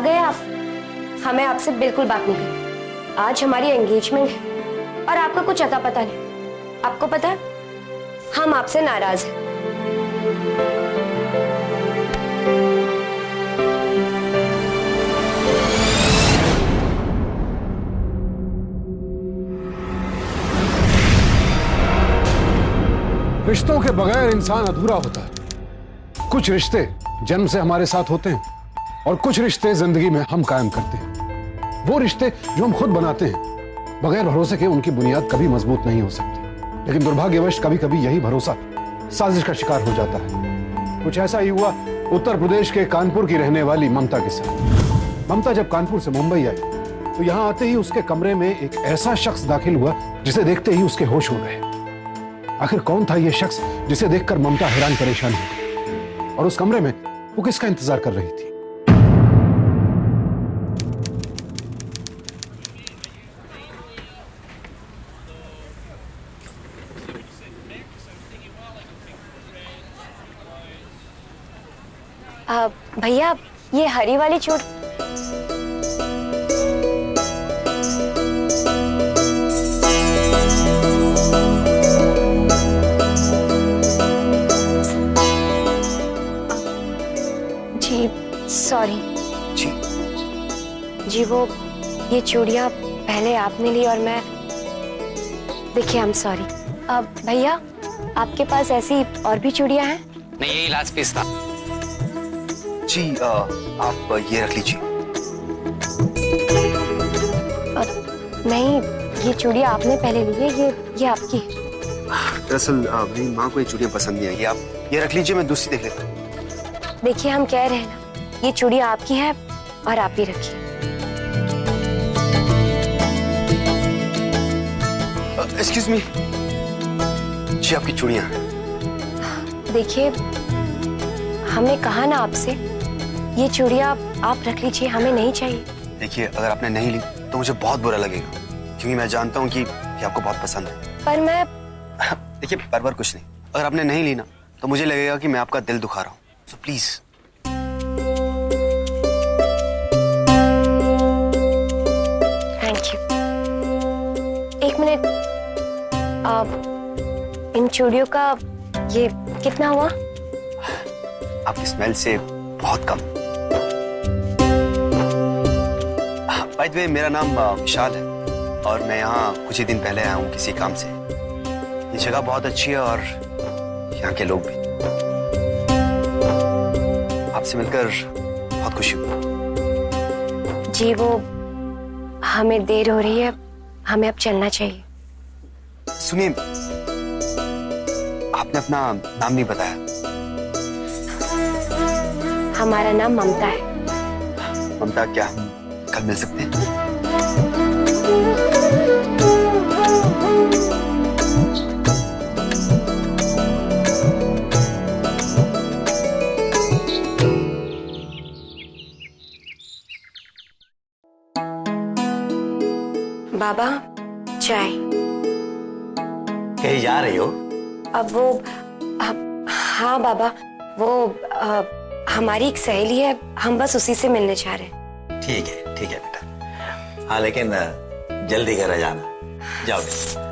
गए आप? हमें आपसे बिल्कुल बात नहीं करनी। आज हमारी एंगेजमेंट है और आपका कुछ अता पता नहीं। आपको पता है हम आपसे नाराज हैं। रिश्तों के बगैर इंसान अधूरा होता है। कुछ रिश्ते जन्म से हमारे साथ होते हैं और कुछ रिश्ते जिंदगी में हम कायम करते हैं। वो रिश्ते जो हम खुद बनाते हैं, बगैर भरोसे के उनकी बुनियाद कभी मजबूत नहीं हो सकती। लेकिन दुर्भाग्यवश कभी कभी यही भरोसा साजिश का शिकार हो जाता है। कुछ ऐसा ही हुआ उत्तर प्रदेश के कानपुर की रहने वाली ममता के साथ। ममता जब कानपुर से मुंबई आई तो यहां आते ही उसके कमरे में एक ऐसा शख्स दाखिल हुआ जिसे देखते ही उसके होश उड़ गए। आखिर कौन था यह शख्स जिसे देखकर ममता हैरान परेशान हो गई, और उस कमरे में वो किसका इंतजार कर रही थी? भैया ये हरी वाली चूड़। जी सॉरी। जी वो ये चूड़ियाँ पहले आपने ली और मैं, देखिए आई एम सॉरी। भैया आपके पास ऐसी और भी चूड़ियाँ हैं? नहीं, यही लास्ट पीस था। जी आप ये रख लीजिए। नहीं ये चूड़ियाँ आपने पहले ली है, ये आपकी। दरअसल मेरी माँ को ये चूड़ियाँ पसंद नहीं आई। आप ये रख लीजिए, मैं दूसरी देख लेता हूँ। देखिए हम कह रहे हैं ना, ये चूड़ियाँ आपकी है और आप ही रखिए। Excuse me. जी आपकी चूड़ियाँ। देखिए हमने कहा ना आपसे, ये चूड़ियाँ आप रख लीजिए, हमें नहीं चाहिए। देखिए अगर आपने नहीं ली तो मुझे बहुत बुरा लगेगा, क्योंकि मैं जानता हूँ कि ये आपको बहुत पसंद है। पर मैं देखिए पर कुछ नहीं, अगर आपने नहीं ली ना तो मुझे लगेगा कि मैं आपका दिल दुखा रहा हूँ। So please. Thank you. एक मिनट, इन चूड़ियों का ये कितना हुआ? आपकी स्मेल से बहुत कम। बाय द वे मेरा नाम विशाल है और मैं यहाँ कुछ ही दिन पहले आया हूँ किसी काम से। ये जगह बहुत अच्छी है और यहाँ के लोग भी। आपसे मिलकर बहुत खुशी हुई। जी वो हमें देर हो रही है, हमें अब चलना चाहिए। सुनिए, आपने अपना नाम नहीं बताया। हमारा नाम ममता है। ममता, क्या हम कल मिल सकते हैं? बाबा चाय। कहीं जा रही हो? अब वो हाँ बाबा, वो हमारी एक सहेली है, हम बस उसी से मिलने जा रहे हैं। ठीक है बेटा। हाँ लेकिन जल्दी घर आ जाना। जाओ बेटा।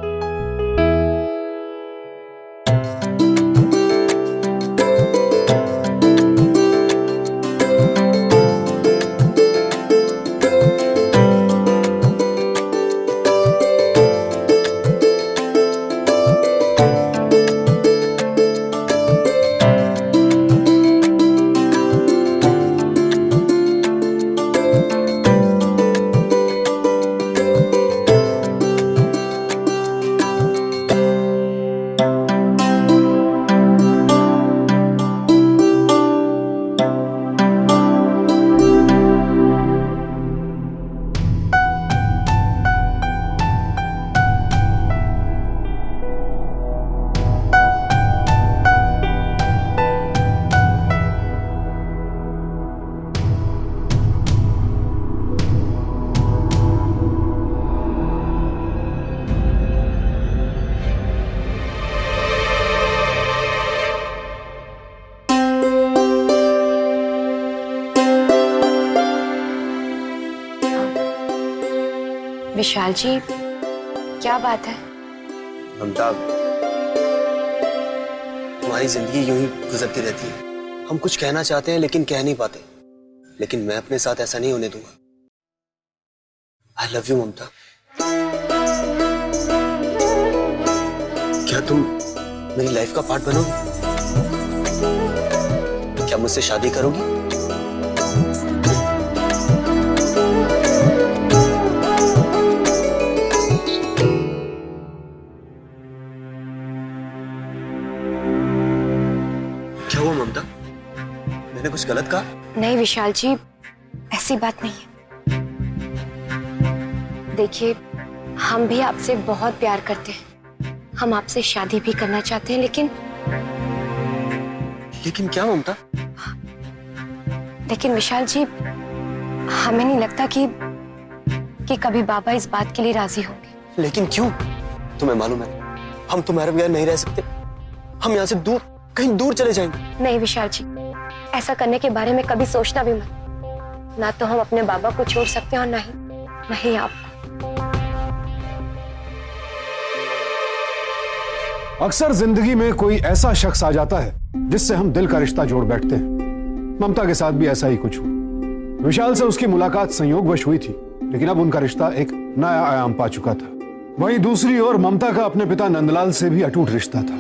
विशाल जी, क्या बात है? ममता, हमारी जिंदगी यूं ही गुजरती रहती है। हम कुछ कहना चाहते हैं लेकिन कह नहीं पाते। लेकिन मैं अपने साथ ऐसा नहीं होने दूंगा। आई लव यू ममता। क्या तुम मेरी लाइफ का पार्ट बनोगी? क्या मुझसे शादी करोगी? क्या हुआ ममता? मैंने कुछ गलत कहा? नहीं विशाल जी, ऐसी बात नहीं है। देखिए, हम भी आपसे बहुत प्यार करते हैं। हम आपसे शादी भी करना चाहते हैं, लेकिन क्या ममता? लेकिन विशाल जी, हमें नहीं लगता कि कभी बाबा इस बात के लिए राजी होंगे। लेकिन क्यों? तुम्हें मालूम है हम तुम्हारे बगैर नहीं रह सकते। हम यहाँ से दूर, कहीं दूर चले जाएंगे। नहीं विशाल जी, ऐसा करने के बारे में कभी सोचना भी मत। ना तो हम अपने बाबा को छोड़ सकते हैं और नहीं आप। अक्सर जिंदगी में कोई ऐसा शख्स आ जाता है जिससे हम दिल का रिश्ता जोड़ बैठते हैं। ममता के साथ भी ऐसा ही कुछ हुआ। विशाल से उसकी मुलाकात संयोगवश हुई थी, लेकिन अब उनका रिश्ता एक नया आयाम पा चुका था। वहीं दूसरी ओर ममता का अपने पिता नंदलाल से भी अटूट रिश्ता था।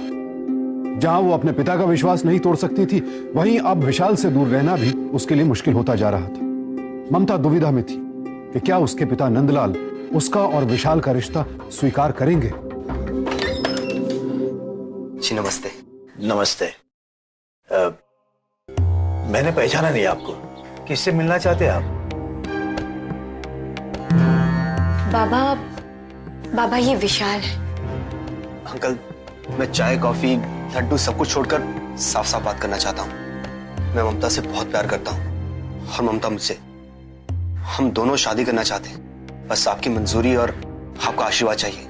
जहां वो अपने पिता का विश्वास नहीं तोड़ सकती थी, वहीं अब विशाल से दूर रहना भी उसके लिए मुश्किल होता जा रहा था। ममता दुविधा में थी कि क्या उसके पिता नंदलाल उसका और विशाल का रिश्ता स्वीकार करेंगे। जी नमस्ते। नमस्ते। मैंने पहचाना नहीं आपको। किससे मिलना चाहते हैं आप? बाबा ये विशाल है। अंकल, मैं चाय, कॉफी, लड्डू सब कुछ छोड़कर साफ साफ बात करना चाहता हूँ। मैं ममता से बहुत प्यार करता हूँ और ममता मुझसे। हम दोनों शादी करना चाहते हैं। बस आपकी मंजूरी और आपका आशीर्वाद चाहिए।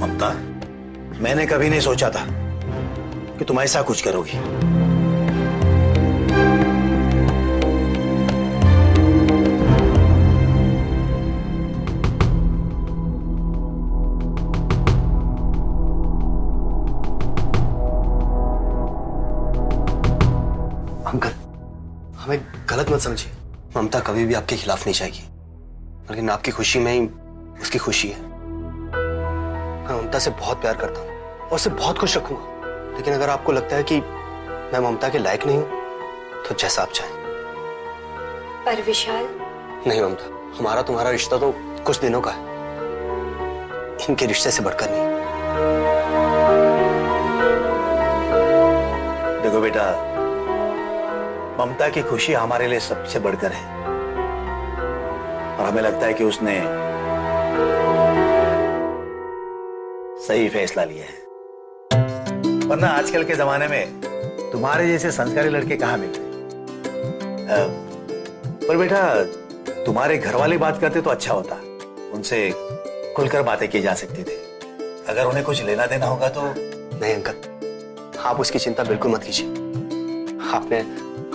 ममता, मैंने कभी नहीं सोचा था कि तुम ऐसा कुछ करोगी। अंकल, हमें गलत मत समझिए। ममता कभी भी आपके खिलाफ नहीं जाएगी, लेकिन आपकी खुशी में ही उसकी खुशी है। मैं ममता से बहुत प्यार करता हूँ और उसे बहुत खुश रखूंगा। लेकिन अगर आपको लगता है कि मैं ममता के लायक नहीं हूं, तो जैसा आप चाहें। पर विशाल, नहीं ममता, हमारा तुम्हारा रिश्ता तो कुछ दिनों का है, इनके रिश्ते से बढ़कर नहीं। देखो बेटा, ममता की खुशी हमारे लिए सबसे बढ़कर है और हमें लगता है कि उसने सही फैसला लिया है। वरना आजकल के जमाने में तुम्हारे जैसे संस्कारी लड़के कहाँ मिलते हैं। पर बेटा, तुम्हारे घर वाले बात करते तो अच्छा होता। उनसे खुलकर बातें की जा सकती थी। अगर उन्हें कुछ लेना देना होगा तो। नहीं अंकल, आप उसकी चिंता बिल्कुल मत कीजिए। आपने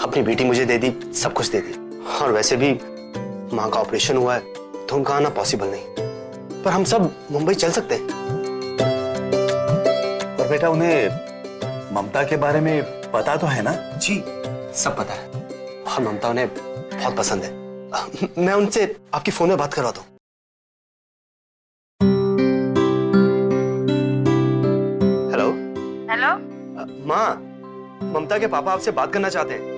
अपनी बेटी मुझे दे दी, सब कुछ दे दी। और वैसे भी माँ का ऑपरेशन हुआ है तो उनका आना पॉसिबल नहीं, पर हम सब मुंबई चल सकते हैं। और बेटा, उन्हें ममता के बारे में पता तो है ना? जी, सब पता है और ममता उन्हें बहुत पसंद है। मैं उनसे आपकी फोन में बात करवाता हूँ। हेलो हेलो, माँ, ममता के पापा आपसे बात करना चाहते हैं।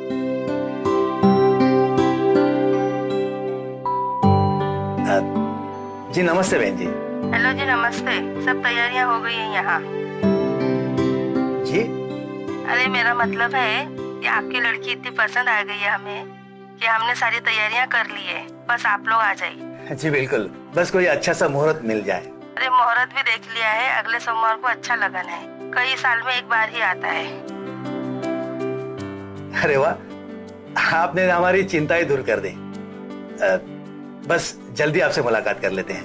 जी नमस्ते बहन जी। हेलो जी, नमस्ते। सब तैयारियां हो गई हैं यहाँ। जी? अरे मेरा मतलब है कि आपकी लड़की इतनी पसंद आ गई है हमें कि हमने सारी तैयारियां कर ली है। बस आप लोग आ जाइए। जी बिल्कुल, बस कोई अच्छा सा मुहूर्त मिल जाए। अरे मुहूर्त भी देख लिया है, अगले सोमवार को अच्छा लगन है। कई साल में एक बार ही आता है। अरे वाह, आपने हमारी चिंताएं दूर कर दी। बस जल्दी आपसे मुलाकात कर लेते हैं।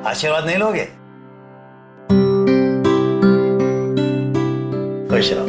आशीर्वाद नहीं लोगे? खुश रहो।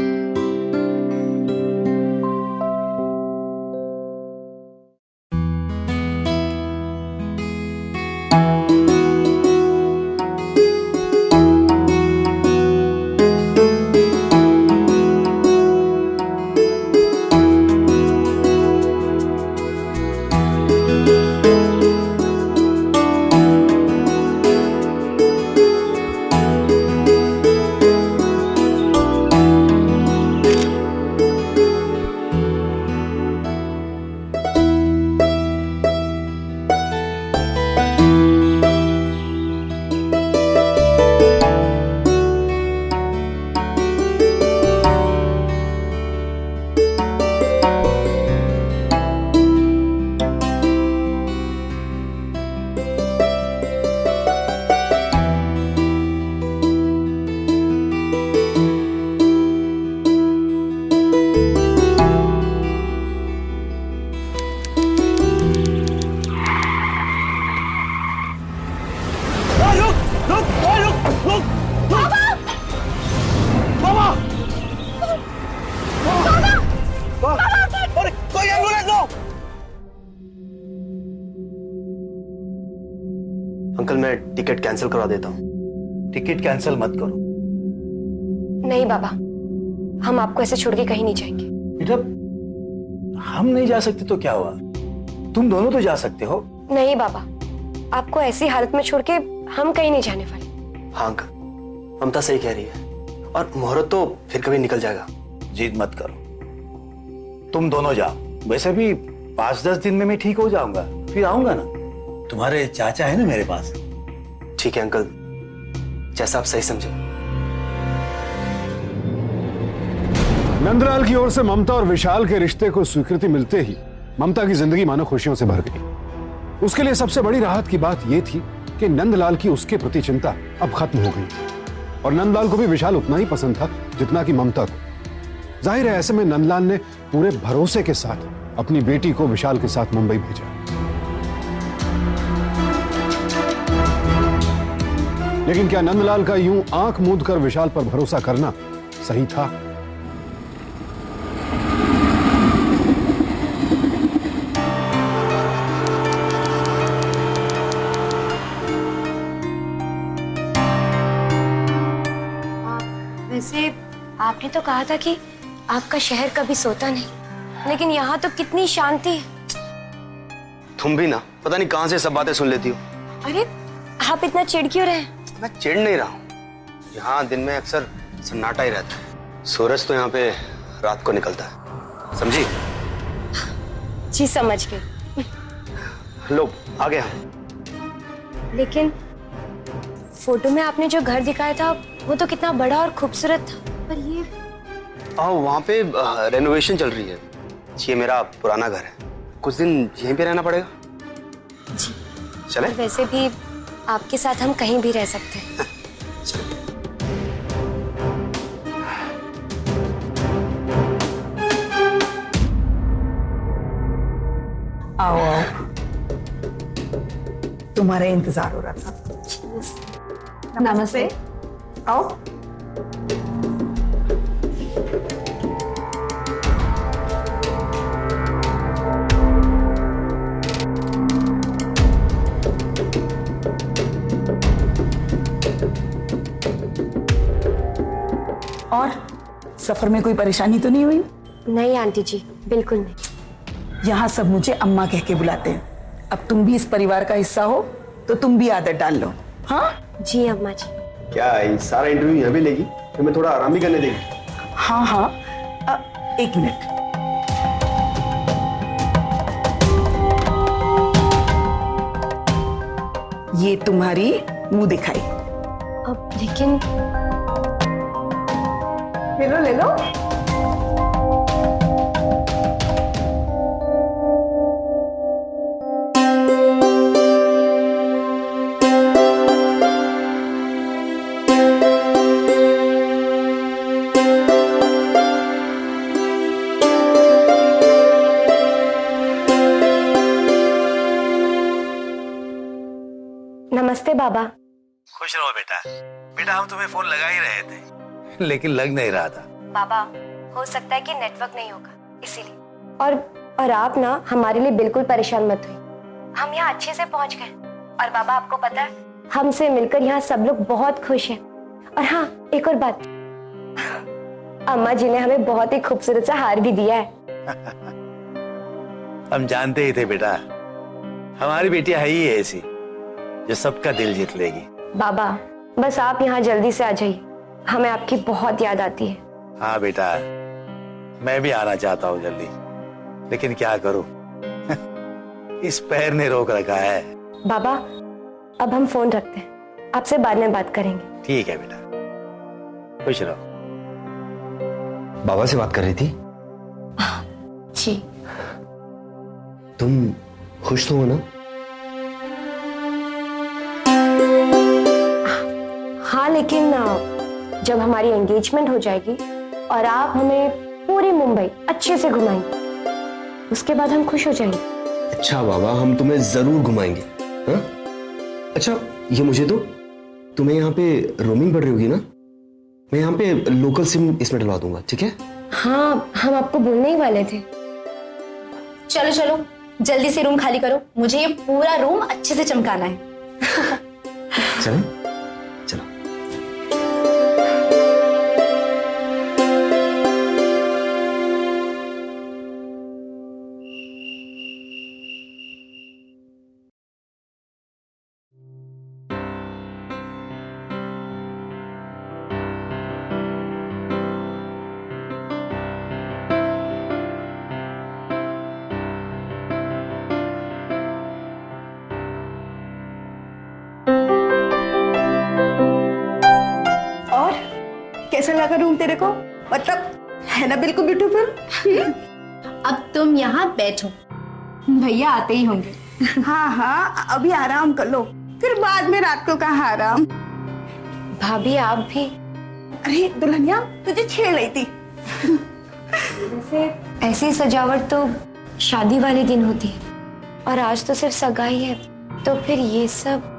मैं टिकट कैंसिल करवा देता हूँ। टिकट कैंसिल मत करो नहीं बाबा, हम आपको ऐसे छोड़ के कहीं नहीं जाएंगे। बेटा। हम नहीं जा सकते तो क्या हुआ, तुम दोनों तो जा सकते हो। नहीं बाबा, आपको ऐसी हालत में छोड़ के हम कहीं नहीं जाने वाले। हाँ अंकल, ममता सही कह रही है, और मुहूर्त तो फिर कभी निकल जाएगा। जिद मत करो, तुम दोनों जाओ। वैसे भी 5-10 दिन में मैं ठीक हो जाऊंगा, फिर आऊंगा ना। तुम्हारे चाचा है ना मेरे पास। ठीक है अंकल, जैसा आप सही समझे। नंदलाल की ओर से ममता और विशाल के रिश्ते को स्वीकृति मिलते ही ममता की जिंदगी मानो खुशियों से भर गई। उसके लिए सबसे बड़ी राहत की बात यह थी कि नंदलाल की उसके प्रति चिंता अब खत्म हो गई थी, और नंदलाल को भी विशाल उतना ही पसंद था जितना कि ममता को। जाहिर है, ऐसे में नंदलाल ने पूरे भरोसे के साथ अपनी बेटी को विशाल के साथ मुंबई भेजा। लेकिन क्या नंदलाल का यूं आंख मूंद कर विशाल पर भरोसा करना सही था? वैसे आपने तो कहा था कि आपका शहर कभी सोता नहीं, लेकिन यहाँ तो कितनी शांति है। तुम भी ना, पता नहीं कहां से सब बातें सुन लेती हो। अरे आप इतना चिढ़ क्यों रहे? मैं चिढ़ नहीं रहा हूँ, यहाँ दिन में अक्सर सन्नाटा ही रहता है। सूरज तो यहाँ पे रात को निकलता है, समझी? जी समझ गए। लो आ गए हम। लेकिन फोटो में आपने जो घर दिखाया था वो तो कितना बड़ा और खूबसूरत था, पर ये वहाँ पे रेनोवेशन चल रही है। ये मेरा पुराना घर है, कुछ दिन यहीं पे रहना पड़ेगा। जी। चले? और वैसे भी आपके साथ हम कहीं भी रह सकते हैं। आओ आओ, तुम्हारा इंतजार हो रहा था। नमस्ते। आओ। और सफर में कोई परेशानी तो नहीं हुई? नहीं आंटी जी, बिल्कुल नहीं। यहाँ सब मुझे अम्मा कह के बुलाते हैं। अब तुम भी इस परिवार का हिस्सा हो तो तुम भी आदत डाल लो। हाँ जी अम्मा जी। क्या ये सारा इंटरव्यू यहाँ भी लेगी? फिर मैं थोड़ा आराम भी करने देगी। हाँ हाँ, एक मिनट। ये तुम्हारी मुंह दिखाई। अब लेकिन ले लो ले लो। नमस्ते बाबा। खुश रहो बेटा। बेटा हम तुम्हें फोन लगा ही रहे थे, लेकिन लग नहीं रहा था। बाबा हो सकता है कि नेटवर्क नहीं होगा, इसीलिए। और आप ना हमारे लिए बिल्कुल परेशान मत हुई, हम यहाँ अच्छे से पहुँच गए। और बाबा आपको पता है, हमसे मिलकर यहाँ सब लोग बहुत खुश हैं। और हाँ, एक और बात, अम्मा जी ने हमें बहुत ही खूबसूरत सा हार भी दिया है। हम जानते ही थे बेटा, हमारी बेटियां है ही ऐसी जो सबका दिल जीत लेगी। बाबा बस आप यहाँ जल्दी से आ जाइए, हमें आपकी बहुत याद आती है। हाँ बेटा, मैं भी आना चाहता हूँ जल्दी, लेकिन क्या करूं इस पैर ने रोक रखा है। बाबा अब हम फोन रखते हैं, आपसे बाद में बात करेंगे। ठीक है बेटा, खुश रहो। बाबा से बात कर रही थी? जी। तुम खुश तो हो ना? हाँ, लेकिन जब हमारी एंगेजमेंट हो जाएगी और आप हमें पूरी मुंबई अच्छे से घुमाएंगे, उसके बाद हम खुश हो जाएंगे। अच्छा बाबा, हम तुम्हें जरूर घुमाएंगे। हाँ? अच्छा ये मुझे दो, तुम्हें यहाँ पे रोमिंग बढ़ रही होगी ना, मैं यहाँ पे लोकल सिम इसमें डलवा दूंगा, ठीक है? हाँ, हम आपको बोलने ही वाले थे। चलो चलो जल्दी से रूम खाली करो, मुझे ये पूरा रूम अच्छे से चमकाना है। चलें? चलो। और कैसा लगा रूम तेरे को? मतलब है ना बिल्कुल ब्यूटीफुल? अब तुम यहाँ बैठो, भैया आते ही होंगे। हाँ हाँ, अभी आराम कर लो, फिर बाद में रात को कहाँ आराम। भाभी आप भी। अरे दुल्हनिया, तुझे छेड़ रही थी। वैसे ऐसी सजावट तो शादी वाले दिन होती है, और आज तो सिर्फ सगाई है, तो फिर ये सब।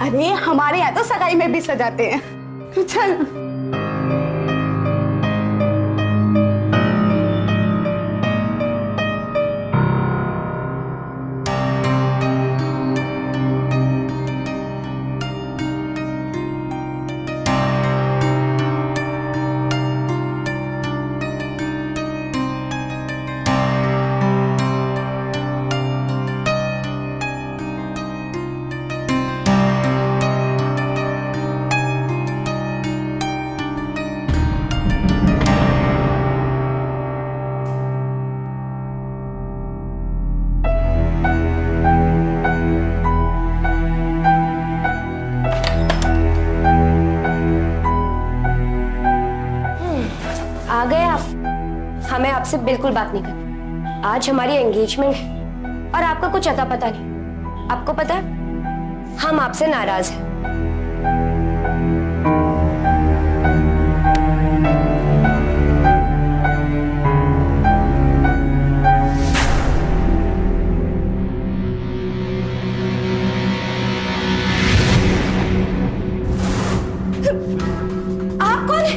अरे हमारे यहाँ तो सगाई में भी सजाते हैं। चल। आ गए आप। हमें आपसे बिल्कुल बात नहीं करनी। आज हमारी एंगेजमेंट है और आपका कुछ अता पता नहीं। आपको पता है हम आपसे नाराज हैं। आप कौन है?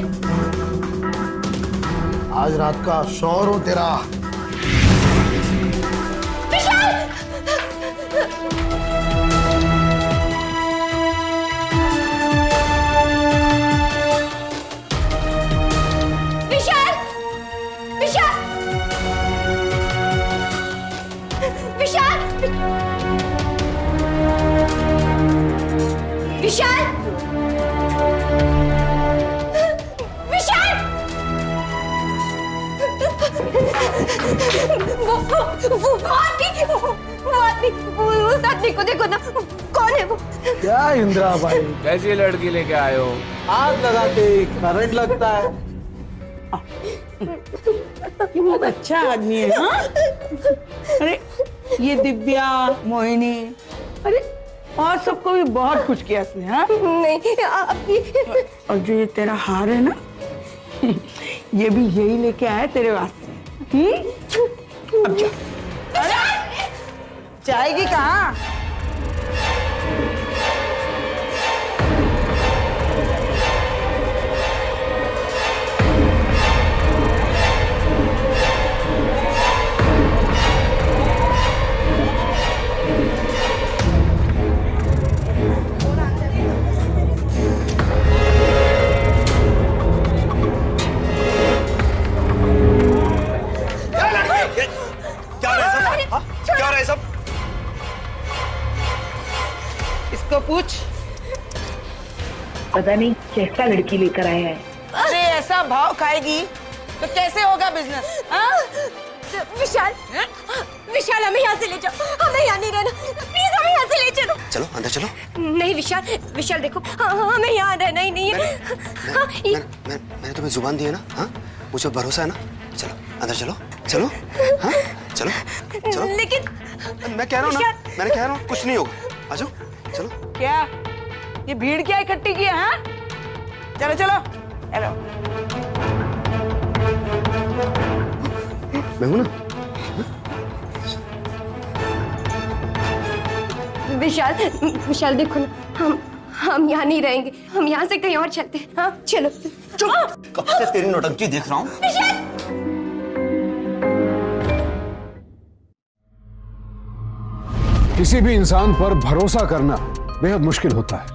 आज रात का शौर हो तेरा। विशाल! विशाल! विशाल! विशाल! विशाल! वो उस आदमी को देखो ना, कौन है वो? क्या इंदिरा भाई, कैसी लड़की लेके आए हो? आग लगाते करंट लगता है। बहुत अच्छा आदमी है। हाँ? अरे ये दिव्या, मोहिनी, अरे और सबको भी बहुत कुछ किया इसने। हाँ? नहीं आपकी। और जो ये तेरा हार है ना, ये भी यही लेके आया तेरे वास्ते। अब जा। अरे जाएगी कहाँ? इसको पूछ, पता नहीं कैसा लड़की लेकर आया है। अरे ऐसा भाव खाएगी तो कैसे होगा बिजनेस? विशाल, विशाल हमें यहाँ से ले जाओ, हमें यहाँ नहीं रहना, प्लीज हमें यहाँ से ले चलो। चलो अंदर चलो। नहीं विशाल, विशाल देखो, हमें यहाँ रहना ही नहीं है। मैंने तुम्हें जुबान दी है ना? हाँ, मुझे भरोसा है ना? चलो अंदर चलो, चलो। हाँ चलो चलो। लेकिन मैं कह रहा हूँ ना, मैंने कह रहा हूँ कुछ नहीं होगा। आ जाओ चलो। क्या ये भीड़ क्या इकट्ठी की है? हाँ? चलो चलो चलो। मैं हूं ना। विशाल, विशाल देखो ना, हम यहाँ नहीं रहेंगे, हम यहाँ से कहीं और चलते हैं। हाँ चलो। चुप, कब से तेरी नौटंकी देख रहा हूँ। किसी भी इंसान पर भरोसा करना बेहद मुश्किल होता है,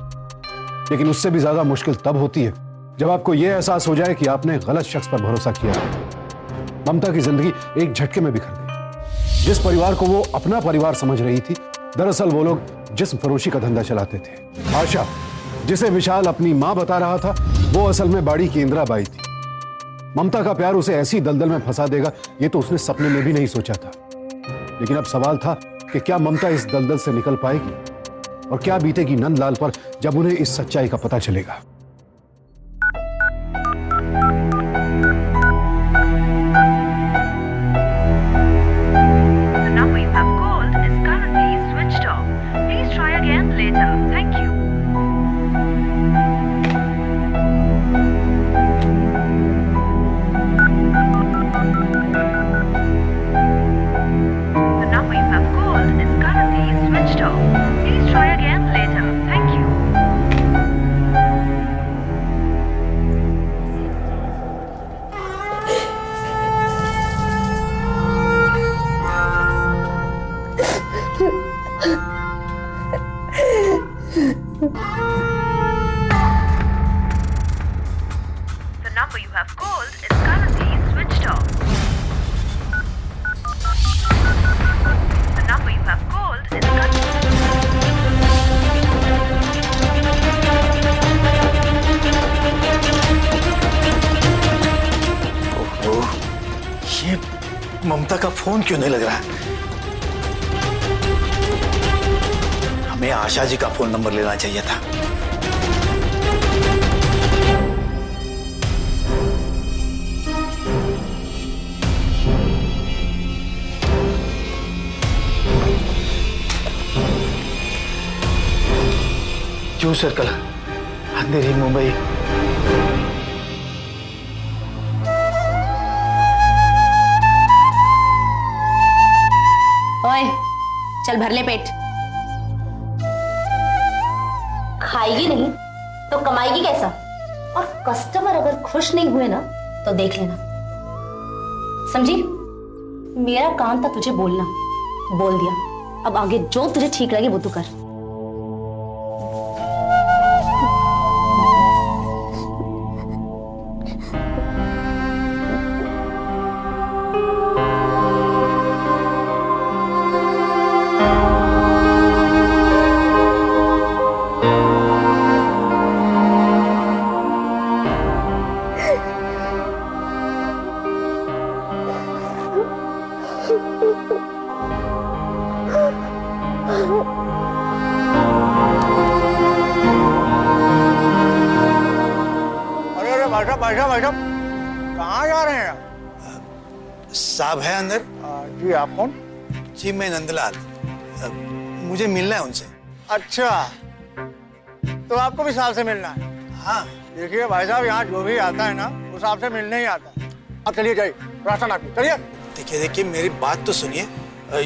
लेकिन उससे भी ज्यादा मुश्किल तब होती है जब आपको यह एहसास हो जाए कि आपने गलत शख्स पर भरोसा किया है। ममता की जिंदगी एक झटके में बिखर गई। जिस परिवार को वो अपना परिवार समझ रही थी, दरअसल वो लोग जिस्म फरोशी का धंधा चलाते थे। आशा, जिसे विशाल अपनी मां बता रहा था, वो असल में बाड़ी की इंदिराबाई थी। ममता का प्यार उसे ऐसी दलदल में फंसा देगा, ये तो उसने सपने में भी नहीं सोचा था। लेकिन अब सवाल था कि क्या ममता इस दलदल से निकल पाएगी और क्या बीतेगी नंदलाल पर जब उन्हें इस सच्चाई का पता चलेगा। ममता का फोन क्यों नहीं लग रहा है? हमें आशा जी का फोन नंबर लेना चाहिए था। क्यों सर्कल, अंधेरी मुंबई। ओए, चल भर ले पेट। खाएगी नहीं तो कमाएगी कैसा? और कस्टमर अगर खुश नहीं हुए ना तो देख लेना, समझी? मेरा काम था तुझे बोलना, बोल दिया। अब आगे जो तुझे ठीक लगे वो तू कर। भाई साहब कहाँ जा रहे हैं? साहब है अंदर। जी आप कौन? जी मैं नंदलाल, मुझे मिलना है उनसे। अच्छा, तो आपको भी साहब से मिलना है? हाँ। देखिए भाई साहब, यहाँ जो भी आता है ना वो साहब से मिलने ही आता है। अब चलिए जाइए, रास्ता ना चलिए। देखिए मेरी बात तो सुनिए,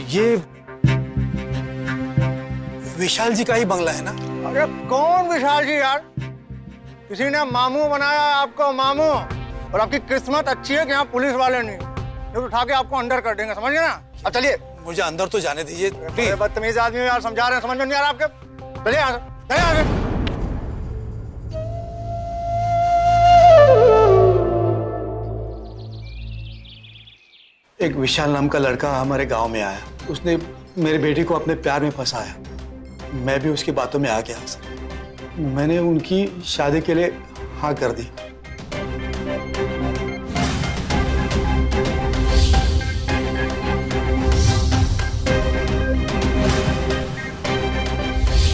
ये विशाल जी का ही बंगला है ना? अरे कौन विशाल जी यार? किसी ने मामू बनाया आपको, मामू। और आपकी किस्मत अच्छी है कि यहाँ पुलिस वाले नहीं, जो उठा के आपको अंदर कर देंगे, समझ गए ना? अब चलिए। मुझे अंदर तो जाने दीजिए प्लीज। बदतमीज आदमी यार, समझा रहे हैं, समझ में नहीं आ रहा आपके? चलिए आगे। एक विशाल नाम का लड़का हमारे गांव में आया, उसने मेरी बेटी को अपने प्यार में फंसाया। मैं भी उसकी बातों में आ गया सर। मैंने उनकी शादी के लिए हाँ कर दी।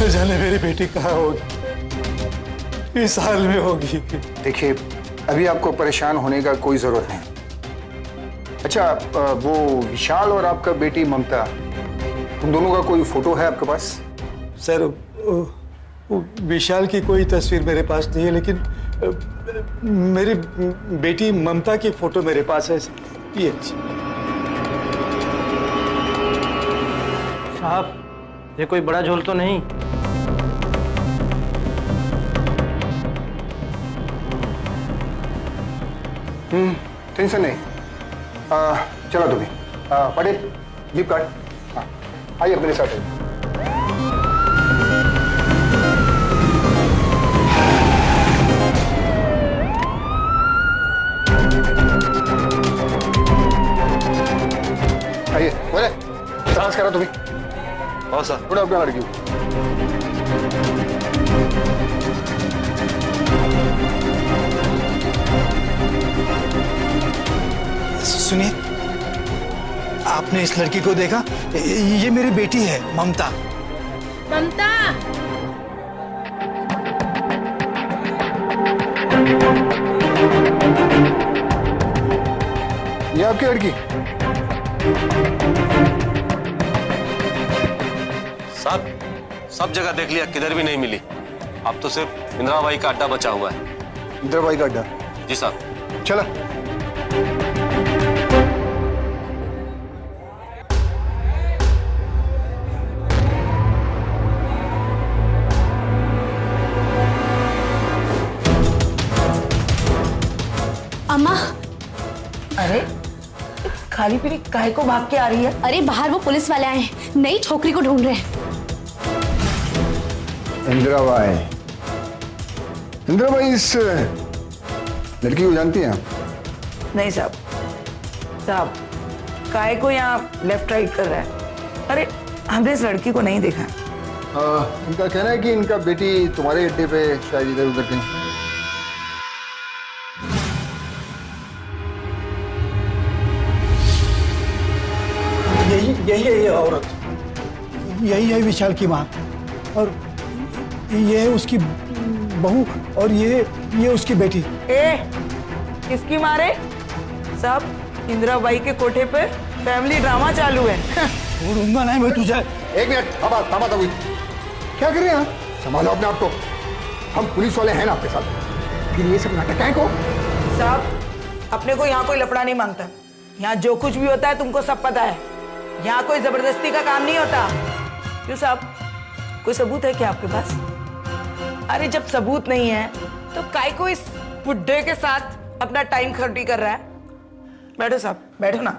जाने मेरी बेटी कहाँ होगी, इस हाल में होगी। देखिए, अभी आपको परेशान होने का कोई जरूरत नहीं। अच्छा, वो विशाल और आपका बेटी ममता, उन दोनों का कोई फोटो है आपके पास? सर विशाल की कोई तस्वीर मेरे पास नहीं है, लेकिन मेरी बेटी ममता की फोटो मेरे पास है। ये साहब, ये कोई बड़ा झोल तो नहीं? टेंशन नहीं। चलो तुम्हें पटेल जीप काट। हाँ, आइए मेरे साथ। नाराज करा तुम्हें? और सर थोड़ा अपना लड़की को। सुनिए, आपने इस लड़की को देखा? ये मेरी बेटी है ममता। ममता, ये आपकी लड़की? साहब सब जगह देख लिया, किधर भी नहीं मिली। अब तो सिर्फ इंदिराबाई का अड्डा बचा हुआ है। इंदिराबाई का अड्डा? जी साहब। चला। अम्मा, अरे खाली पीली काहे को भाग के आ रही है? अरे बाहर वो पुलिस वाले आए हैं, नई छोकरी को ढूंढ रहे हैं। इंदिराबाई, इंदिराबाई इस लड़की को जानती हैं आप? नहीं साहब, साहब काहे को यहाँ लेफ्ट राइट कर रहा है? अरे हमने इस लड़की को नहीं देखा। इनका कहना है कि इनका बेटी तुम्हारे अड्डे पे शायद इधर उधर कहीं। यही है ये औरत, यही है विशाल की माँ, और ये है उसकी बहू, और ये उसकी बेटी। किसकी मारे? साहब इंदिराबाई के कोठे पे फैमिली ड्रामा चालू है। छोड़ूंगा नहीं मैं तुझे। एक मिनट, थामा तभी। क्या कर रहे हैं आप? संभालो अपने आप को, हम पुलिस वाले हैं ना आपके साथ। फिर ये सब नाटक है को? साहब अपने को यहाँ कोई लफड़ा नहीं मांगता। यहाँ जो कुछ भी होता है तुमको सब पता है। यहाँ कोई जबरदस्ती का काम नहीं होता। क्यों साहब, कोई सबूत है क्या आपके पास? अरे जब सबूत नहीं है तो काय को इस बुड्ढे के साथ अपना टाइम खर्ची कर रहा है? बैठो साहब, बैठो ना।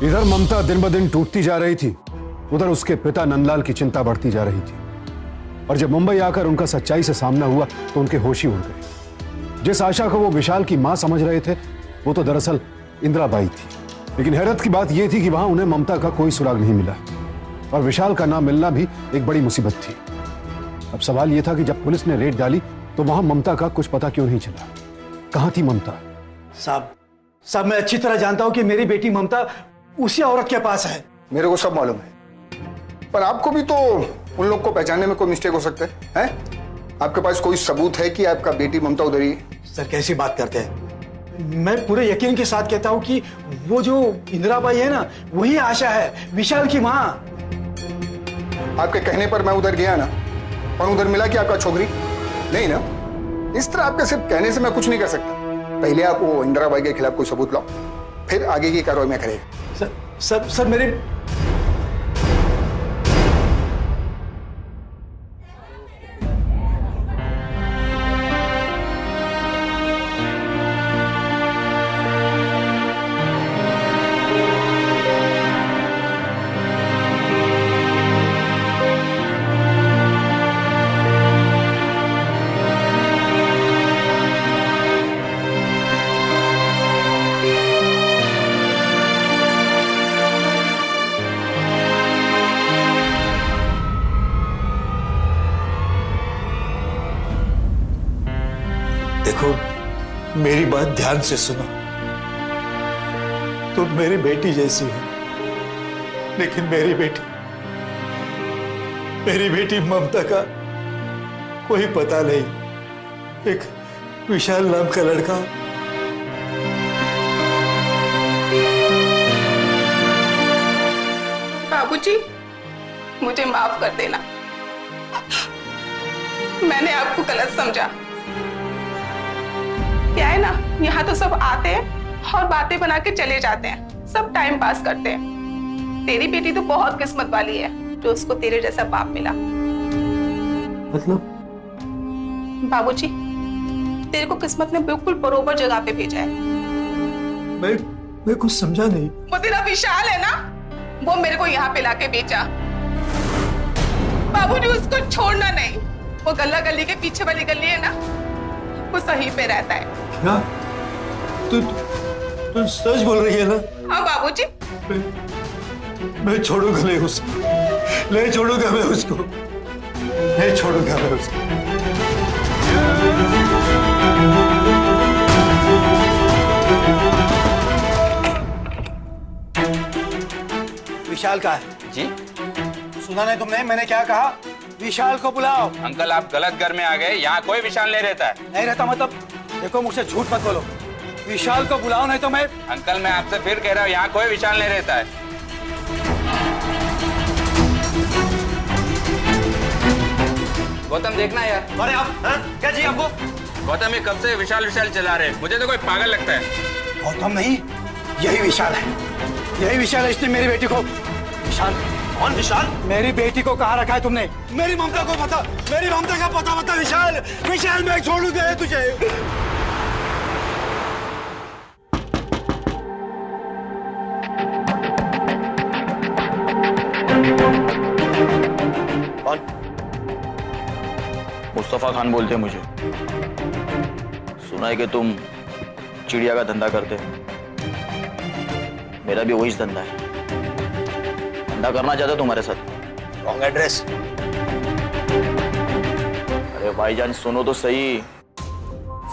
इधर ममता दिन ब दिन टूटती जा रही थी, उधर उसके पिता नंदलाल की चिंता बढ़ती जा रही थी। और जब मुंबई आकर उनका सच्चाई से सामना हुआ तो उनके होश ही उड़ गए। जिस आशा को वो विशाल की मां समझ रहे थे वो तो दरअसल इंदिराबाई थी। लेकिन हैरत की बात यह थी कि वहां उन्हें ममता का कोई सुराग नहीं मिला, और विशाल का नाम मिलना भी एक बड़ी मुसीबत थी। अब सवाल यह था कि जब पुलिस ने रेड डाली तो वहां ममता का कुछ पता क्यों नहीं चला? कहां थी ममता? साहब मैं अच्छी तरह जानता हूं कि मेरी बेटी ममता उसी औरत के पास है। मेरे को सब मालूम है, पर आपको भी तो उन लोग को पहचानने में कोई मिस्टेक हो सकता है? आपके पास कोई सबूत है कि आपका बेटी ममता उधर ही है? सर कैसी बात करते हैं? मैं पूरे यकीन के साथ कहता हूं कि वो जो इंदिराबाई है ना, वही आशा है, विशाल की मां। आपके कहने पर मैं उधर गया ना, और उधर मिला कि आपका छोकरी नहीं ना। इस तरह आपके सिर्फ कहने से मैं कुछ नहीं कर सकता। पहले आप वो इंदिराबाई के खिलाफ कोई सबूत लाओ, फिर आगे की कार्रवाई मैं करेगा। सर मेरे देखो, मेरी बात ध्यान से सुनो। तुम मेरी बेटी जैसी हो, लेकिन मेरी बेटी ममता का कोई पता नहीं। एक विशाल नाम का लड़का बाबूजी मुझे माफ कर देना, मैंने आपको गलत समझा। क्या है ना, यहाँ तो सब आते हैं और बातें बना के चले जाते हैं, सब टाइम पास करते हैं। तेरी बेटी तो बहुत किस्मत वाली है जो उसको तेरे जैसा बाप मिला। मतलब? बाबूजी तेरे को किस्मत ने बिल्कुल बरोबर जगह पे भेजा है। मैं कुछ समझा नहीं। वो तेरा विशाल है ना, वो मेरे को यहाँ पे लाके बेचा। बाबूजी उसको छोड़ना नहीं, वो गल्ला गली के पीछे वाली गली है ना, वो सही पे रहता है। क्या? तू सच बोल रही है ना? हाँ बाबूजी। मैं छोड़ूंगा नहीं उसको, नहीं छोड़ूंगा मैं उसको, नहीं छोड़ूंगा मैं उसको। विशाल का है जी सुना नहीं तुमने? मैंने क्या कहा? विशाल को बुलाओ। अंकल आप गलत घर में आ गए, यहाँ कोई विशाल नहीं रहता है। नहीं रहता मतलब? देखो मुझसे झूठ मत बोलो, विशाल को बुलाओ नहीं तो मैं। अंकल मैं आपसे फिर कह रहा हूँ, यहाँ कोई विशाल नहीं रहता है। गौतम देखना यार। अरे आप क्या चाहिए आपको? गौतम ये कब से विशाल विशाल चला रहे हैं, मुझे तो कोई पागल लगता है। गौतम नहीं, यही विशाल है, यही विशाल है। इसने मेरी बेटी को। विशाल? कौन विशाल? मेरी बेटी को कहाँ रखा है तुमने? मेरी ममता को पता, मेरी ममता का पता बता विशाल। विशाल मैं छोड़ूंगा तुझे। कौन? मुस्तफा खान बोलते हैं मुझे। सुना है कि तुम चिड़िया का धंधा करते हो। मेरा भी वही धंधा है। धंधा करना चाहता तुम्हारे साथ। Wrong address. अरे भाईजान सुनो तो सही,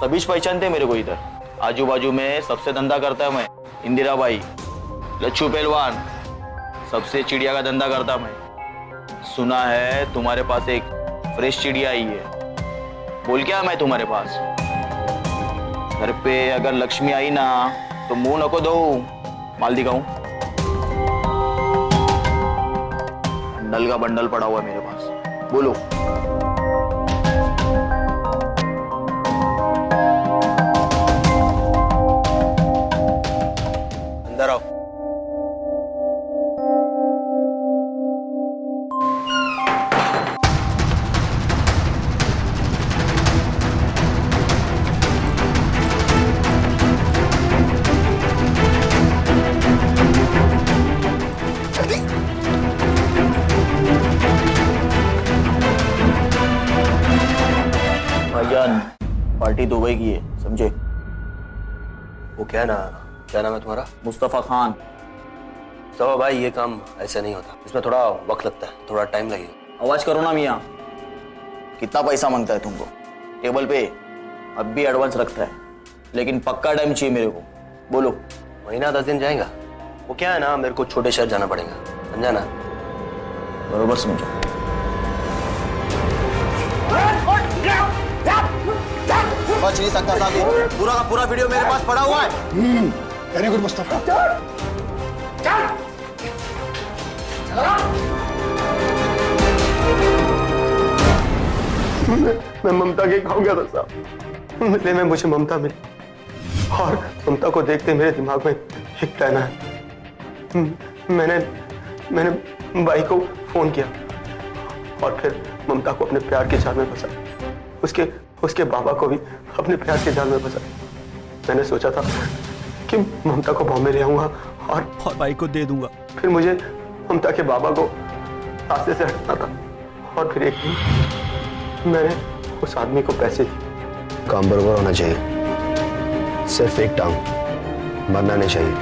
सभी पहचानते मेरे को इधर। आजू बाजू में सबसे धंधा करता है मैं। इंदिरा बाई, लच्छू पहलवान, सबसे चिड़िया का धंधा करता मैं। सुना है तुम्हारे पास एक फ्रेश चिड़िया आई है। बोल क्या मैं तुम्हारे पास? घर पे अगर लक्ष्मी आई ना तो मुंह नको दो, माल दिखाऊं। बंडल का बंडल पड़ा हुआ है मेरे पास, बोलो। अंदर आओ। भाईजान पार्टी दुबई की है, समझे? वो क्या नाम है तुम्हारा? मुस्तफा खान। तो भाई ये काम ऐसे नहीं होता, इसमें थोड़ा वक्त लगता है, थोड़ा टाइम लगेगा। आवाज करो ना मियाँ। कितना पैसा मांगता है तुमको? टेबल पे अब भी एडवांस रखता है, लेकिन पक्का टाइम चाहिए मेरे को। बोलो। महीना 10 दिन जाएगा। वो क्या है ना, मेरे को छोटे शहर जाना पड़ेगा, समझा ना? बरोबर समझो। बच नहीं सकता था, पूरा का पूरा वीडियो मेरे पास पड़ा हुआ है। Very good Mustafa. मैं ममता के गाँव गया था साहब, मिलने में मुझे ममता मिली और ममता को देखते मेरे दिमाग में एक प्लान आया। मैंने भाई को फोन किया और फिर ममता को अपने प्यार के जाल में फंसा। उसके बाबा को भी अपने प्यार के जाल में फंसा। मैंने सोचा था कि ममता को बॉम्बे ले आऊंगा और भाई को दे दूंगा। फिर मुझे ममता के बाबा को रास्ते से हटना था और फिर एक दिन मैंने उस आदमी को पैसे दिए। काम बराबर होना चाहिए, सिर्फ एक टांग, मरना नहीं चाहिए।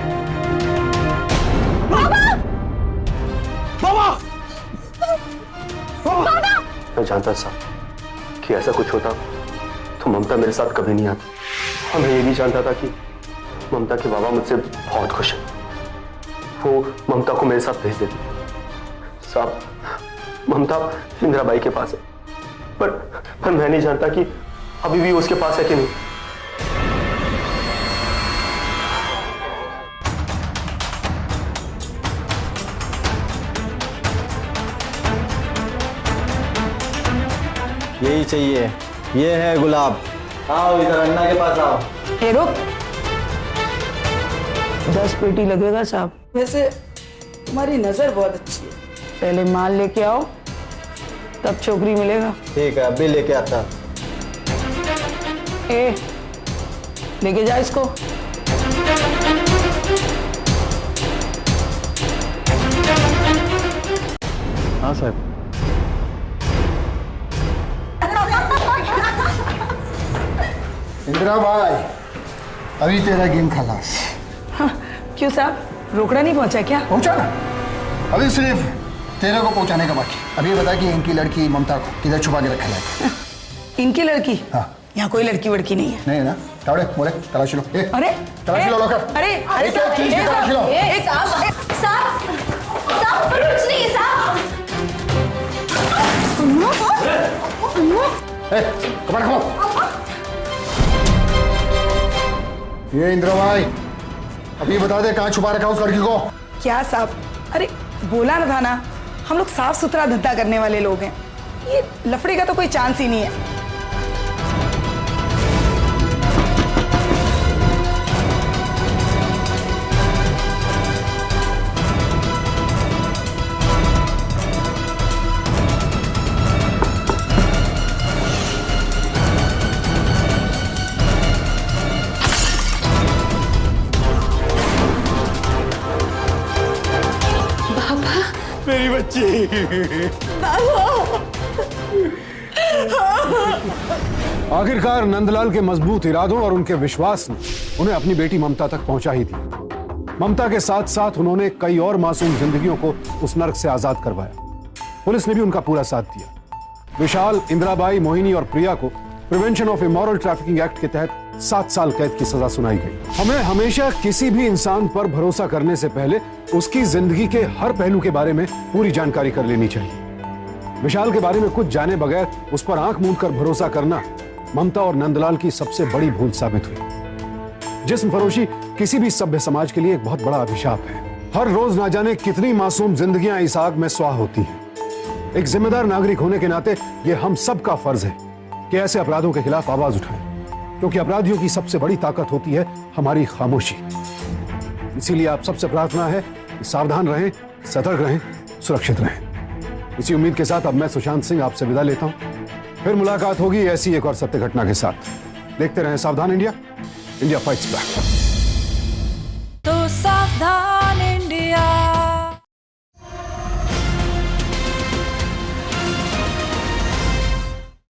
मैं जानता था कि ऐसा कुछ होता तो ममता मेरे साथ कभी नहीं आती, और मैं ये भी जानता था कि ममता के बाबा मुझसे बहुत खुश हैं। वो ममता को मेरे साथ भेज देती। साहब, ममता इंदिराबाई के पास है, पर मैं नहीं जानता कि अभी भी उसके पास है कि नहीं। यही चाहिए, ये है गुलाब। आओ इधर अन्ना के पास आओ। ए रुक, 10 पेटी लगेगा साहब। वैसे तुम्हारी नजर बहुत अच्छी है। पहले माल लेके आओ, तब छोकरी मिलेगा। ठीक है, अभी लेके आता। ए, लेके जा इसको। हाँ साहब। इंदिरा भाई, अभी तेरा गेम खलास। क्यों साहब, रोकड़ा नहीं पहुंचा क्या? पहुंचा ना, अभी सिर्फ तेरे को पहुंचाने का बाकी। अभी बता कि इनकी लड़की ममता को किधर छुपा के रखा है? इनकी लड़की? हाँ। यहाँ कोई लड़की वड़की नहीं है। नहीं है ना? तावड़े बोले तलाशी लो। अरे तलाशी लो लोकर। अरे अरे एक चीज की तलाशी लो। कुछ नहीं है साहब। कपड़ा खोलो। ये इंदिरा भाई, अभी बता दे कहाँ छुपा रखा उस लड़की को? क्या साहब, अरे बोला ना था ना, हम लोग साफ सुथरा धंधा करने वाले लोग हैं, ये लफड़े का तो कोई चांस ही नहीं है। मेरी बच्ची। आखिरकार नंदलाल के मजबूत इरादों और उनके विश्वास ने उन्हें अपनी बेटी ममता तक पहुंचा ही दिया। ममता के साथ साथ उन्होंने कई और मासूम जिंदगियों को उस नर्क से आजाद करवाया। पुलिस ने भी उनका पूरा साथ दिया। विशाल, इंदिराबाई, मोहिनी और प्रिया को prevention of immoral trafficking act के तहत 7 साल कैद की सजा सुनाई गई। हमें हमेशा किसी भी इंसान पर भरोसा करने से पहले उसकी जिंदगी के हर पहलू के बारे में पूरी जानकारी कर लेनी चाहिए। विशाल के बारे में कुछ जाने बगैर उस पर आंख मूंद कर भरोसा करना ममता और नंदलाल की सबसे बड़ी भूल साबित हुई। जिस्म फरोशी किसी भी सभ्य समाज के लिए एक बहुत बड़ा अभिशाप है। हर रोज ना जाने कितनी मासूम जिंदगियां इस आग में स्वाह होती हैं। एक जिम्मेदार नागरिक होने के नाते यह हम सबका फर्ज है कि ऐसे अपराधों के खिलाफ आवाज उठाएं, क्योंकि अपराधियों की सबसे बड़ी ताकत होती है हमारी खामोशी। इसीलिए आप सबसे प्रार्थना है कि सावधान रहें, सतर्क रहें, सुरक्षित रहें। इसी उम्मीद के साथ अब मैं सुशांत सिंह आपसे विदा लेता हूं। फिर मुलाकात होगी ऐसी एक और सत्य घटना के साथ। देखते रहें सावधान इंडिया, इंडिया फाइट्स बैक। तो सावधान।